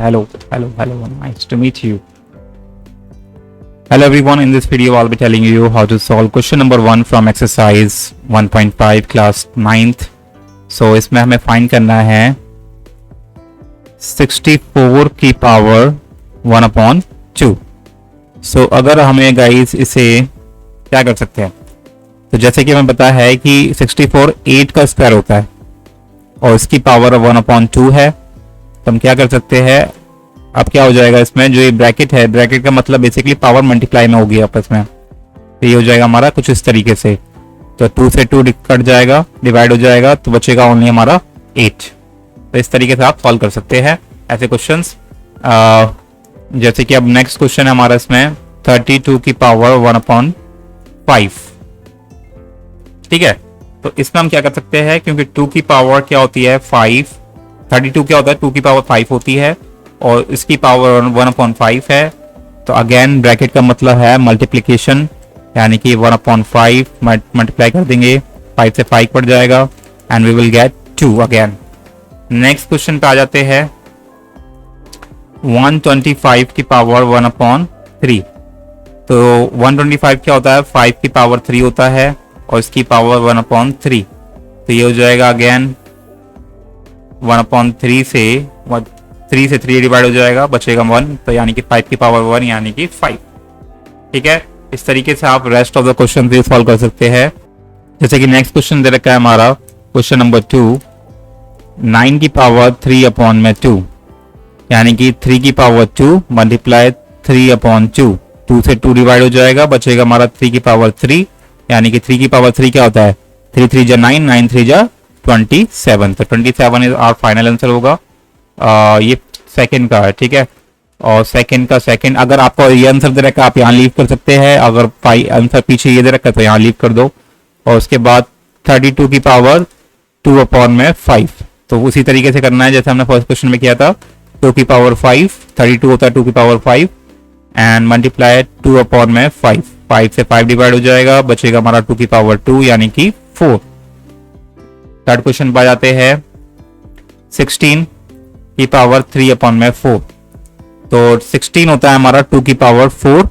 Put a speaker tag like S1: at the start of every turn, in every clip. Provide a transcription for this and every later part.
S1: Hello. Nice to meet you. Hello everyone. In this video, I'll be telling you how to solve question number 1 from exercise 1.5 class 9th. So इसमें हमें find करना है 64 की power 1/2. So अगर हमें guys इसे क्या कर सकते हैं, तो जैसे कि हमें पता है कि 64 8 का स्क्वायर होता है और इसकी पावर 1/2 है. तो हम क्या कर सकते हैं, अब क्या हो जाएगा इसमें, जो ये ब्रैकेट है, ब्रैकेट का मतलब बेसिकली पावर मल्टीप्लाई में होगी आपस में. तो ये हो जाएगा हमारा कुछ इस तरीके से. तो 2 से 2 कट जाएगा, डिवाइड हो जाएगा, तो बचेगा ओनली हमारा 8. तो इस तरीके से आप सॉल्व कर सकते हैं ऐसे क्वेश्चंस. जैसे कि अब नेक्स्ट क्वेश्चन है हमारा इसमें 32 की पावर 1/5. ठीक है, तो इसमें हम क्या कर सकते हैं, क्योंकि 2 की पावर क्या होती है 5, 32 क्या होता है 2 की पावर 5 होती है और इसकी पावर 1/5 है. तो अगेन ब्रैकेट का मतलब है मल्टीप्लीकेशन, यानी कि 1/5 मल्टीप्लाई कर देंगे, 5 से 5 पड़ जाएगा and we will get 2 again. Next question पे आ जाते हैं 125 की पावर 1/3. तो 125 क्या होता है 5 की पावर 3 होता है और इसकी पावर 1/3. तो ये हो जाएगा अगेन 1/3 से 3 डिवाइड हो जाएगा, बचेगा 1. तो यानी कि 5 की पावर 1 यानी कि 5. ठीक है, इस तरीके से आप रेस्ट ऑफ द क्वेश्चन भी सॉल्व कर सकते हैं. जैसे कि नेक्स्ट क्वेश्चन दे रखा है हमारा क्वेश्चन नंबर 2, 9 की पावर 3/2, यानी कि 3 की पावर 2 मल्टीप्लाई 3/2. 2 से 2 डिवाइड हो जाएगा, बचेगा हमारा 3 की पावर 3, यानी कि 3 की पावर 3 क्या होता है 3 3 जा 9, 9 3 जा 27. तो 27 इज आवर फाइनल आंसर होगा. ये सेकंड का है. ठीक है, और सेकंड का सेकंड, अगर आपको ये आंसर दे रखा है आप यहाँ लीव कर सकते हैं, अगर आंसर पीछे ये दे रखा है तो यहाँ लीव कर दो. और उसके बाद 32 की पावर 2/5. तो उसी तरीके से करना है जैसे हमने फर्स्ट क्वेश्चन में किया था. 2 की पावर 5, 32 होता है 2 की पावर 5 एंड मल्टीप्लाई 2/5. 5 से 5 डिवाइड हो जाएगा, बचेगा हमारा 2 की पावर 2 यानी कि 4. थर्ड क्वेश्चन पे आ जाते हैं 16 की पावर 3/4. तो 16 होता है हमारा 2 की पावर 4,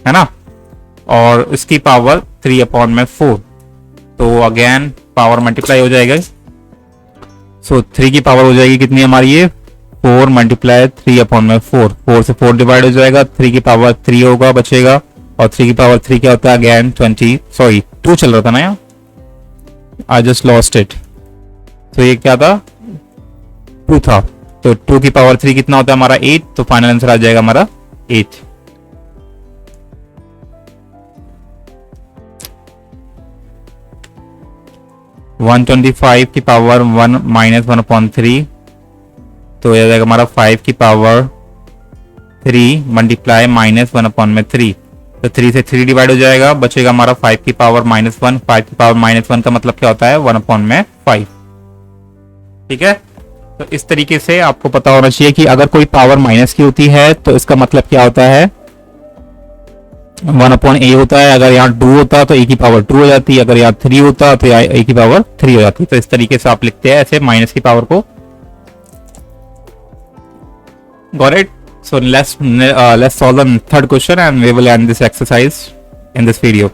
S1: है ना, और इसकी पावर 3/4. तो अगेन पावर मल्टीप्लाई हो जाएगा. सो 3 की पावर हो जाएगी कितनी हमारी, ये 4 मल्टीप्लाई 3/4. 4 से 4 डिवाइड हो जाएगा, 3 की पावर 3 होगा, बचेगा. और 3 की पावर 3 क्या होता है अगेन 2 चल रहा था ना यहाँ, आई जस्ट लॉस्ट इट. तो ये क्या था 2 था. तो 2 की पावर 3 कितना होता है हमारा 8. तो फाइनल आंसर आ जाएगा हमारा 8. (125) की पावर 1 - 1/3. तो यह जाएगा हमारा 5 की पावर 3 मल्टीप्लाई -1/3. तो 3 से 3 डिवाइड हो जाएगा, बचेगा हमारा 5 की पावर -1. 5 की पावर -1 का मतलब क्या होता है 1/5. ठीक है, तो इस तरीके से आपको पता होना चाहिए कि अगर कोई पावर माइनस की होती है तो इसका मतलब क्या होता है 1/a होता है. अगर यहाँ 2 होता तो a की पावर 2 हो जाती है, अगर यहाँ 3 होता तो a की पावर 3 हो जाती. तो इस तरीके से आप लिखते हैं ऐसे माइनस की पावर को. Got it? So let's solve the third question and we will end this exercise in this video.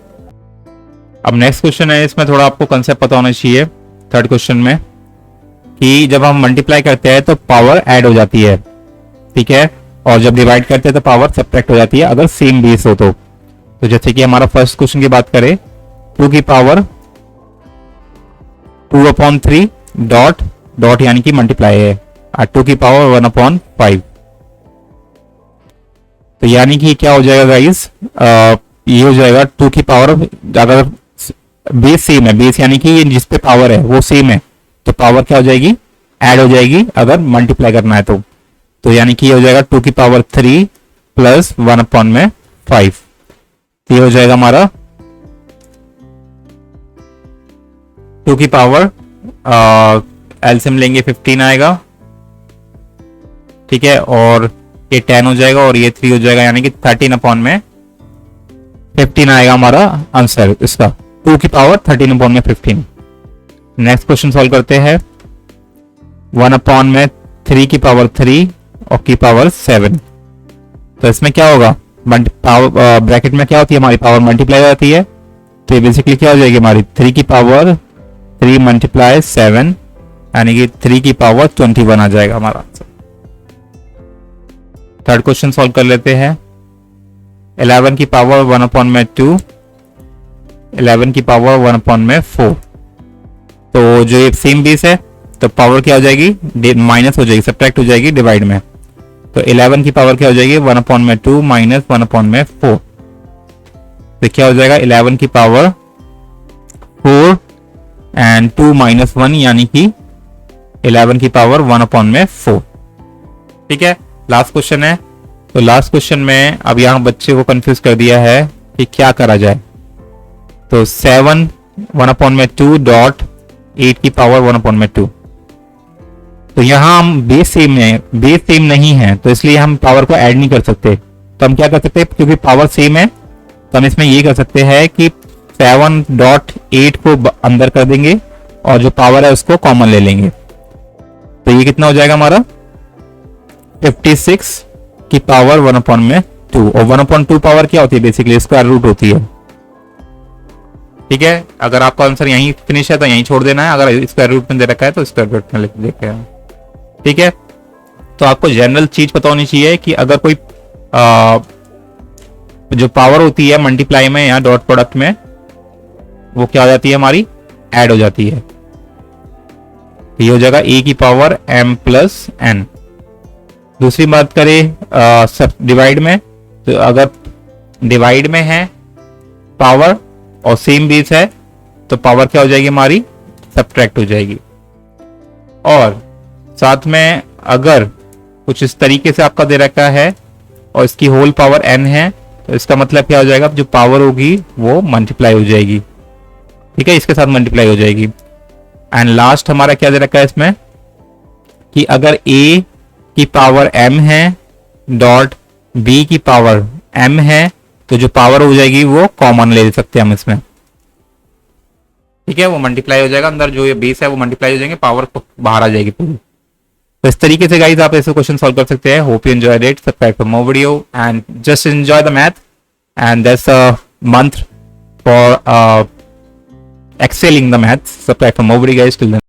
S1: अब नेक्स्ट क्वेश्चन है, इसमें थोड़ा आपको कंसेप्ट पता होना चाहिए थर्ड क्वेश्चन में, कि जब हम मल्टीप्लाई करते हैं तो पावर ऐड हो जाती है. ठीक है, और जब डिवाइड करते हैं तो पावर सब्ट्रैक्ट हो जाती है अगर सेम बेस हो तो. जैसे कि हमारा फर्स्ट क्वेश्चन की बात करें, 2 की पावर 2/3 डॉट यानी कि मल्टीप्लाई है, और 2 की पावर 1/5. तो यानी कि क्या हो जाएगा गाइस, ये हो जाएगा 2 की पावर, अगर बेस सेम है, बेस यानी कि ये जिस पे पावर है वो सेम है, तो पावर क्या हो जाएगी ऐड हो जाएगी अगर मल्टीप्लाई करना है तो. तो यानी कि ये हो जाएगा 2 की पावर 3 प्लस 1/5. ये हो जाएगा हमारा 2 की पावर एलसीएम लेंगे 15 आएगा. ठीक है, और ये 10 हो जाएगा और ये 3 हो जाएगा, यानी कि 13/15 आएगा हमारा आंसर इसका. 2 की पावर 13/15. नेक्स्ट क्वेश्चन सॉल्व करते हैं 1 अपॉन में 3 की पावर 3 और की पावर 7। तो इसमें क्या होगा, पावर ब्रैकेट में क्या होती है हमारी, पावर मल्टीप्लाई हो जाती है। तो ये बेसिकली क्या हो जाएगी हमारी 3 की पावर 3 मल्टीप्लाई 7 यानी कि 3 की पावर 21 आ जाएगा हमारा आंसर। थर्ड क्वेश्चन सॉल्व कर लेते हैं। 11 की पावर 1 अपॉन में 2, 11 की पावर 1 अपॉन में 4। तो जो ये सेम बेस है तो पावर क्या हो जाएगी, माइनस हो जाएगी, सब्ट्रैक्ट हो जाएगी डिवाइड में। तो 11 की पावर क्या हो जाएगी 1 अपॉन में 2 माइनस 1 अपॉन में 4। तो क्या हो जाएगा 11 की पावर 4 एंड 2 माइनस 1 यानी कि 11 की पावर 1 अपॉन में 4। ठीक है, लास्ट क्वेश्चन है। तो लास्ट क्वेश्चन में अब यहां बच्चे को कंफ्यूज कर दिया है कि क्या करा जाए। तो 7 1 अपॉन में 2 डॉट 8 की पावर 1 अपॉन में 2। तो यहां हम बेस सेम नहीं है तो इसलिए हम पावर को ऐड नहीं कर सकते। तो हम क्या कर सकते हैं, क्योंकि पावर सेम है तो हम इसमें ये कर सकते हैं कि 7 डॉट 8 को अंदर कर देंगे और जो पावर है उसको कॉमन ले लेंगे। तो ये कितना हो जाएगा हमारा 56 की पावर 1 अपॉन में 2। और 1 अपॉन 2 पावर क्या होती है, बेसिकली स्क्वायर रूट होती है। ठीक है, अगर आपका आंसर यहीं फिनिश है तो यहीं छोड़ देना है, अगर स्क्वायर रूट में दे रखा है तो स्क्वायर रूट में लिख देखे। ठीक है, तो आपको जनरल चीज पता होनी चाहिए कि अगर कोई जो पावर होती है मल्टीप्लाई में या डॉट प्रोडक्ट में वो क्या हो जाती है हमारी, ऐड हो जाती है। ये हो जाएगा a की पावर m प्लस n। दूसरी बात करें सब डिवाइड में, तो अगर डिवाइड में है पावर और सेम बेस है तो पावर क्या हो जाएगी हमारी, सब्ट्रैक्ट हो जाएगी। और साथ में अगर कुछ इस तरीके से आपका दे रखा है और इसकी होल पावर n है तो इसका मतलब क्या हो जाएगा, जो पावर होगी वो मल्टीप्लाई हो जाएगी। ठीक है, इसके साथ मल्टीप्लाई हो जाएगी। एंड लास्ट हमारा क्या दे रखा है इसमें कि अगर a की पावर m है डॉट b की पावर m है तो जो पावर हो जाएगी वो कॉमन ले सकते हैं हम इसमें। ठीक है, वो मल्टीप्लाई हो जाएगा, अंदर जो ये बेस है वो मल्टीप्लाई हो जाएंगे, पावर बाहर आ जाएगी पूरी। तो इस तरीके से गाइस आप ऐसे क्वेश्चन सॉल्व कर सकते हैं। Hope you enjoyed it, subscribe for more video and just enjoy the math and that's a month for excelling the maths. Subscribe for more videos guys. Till then.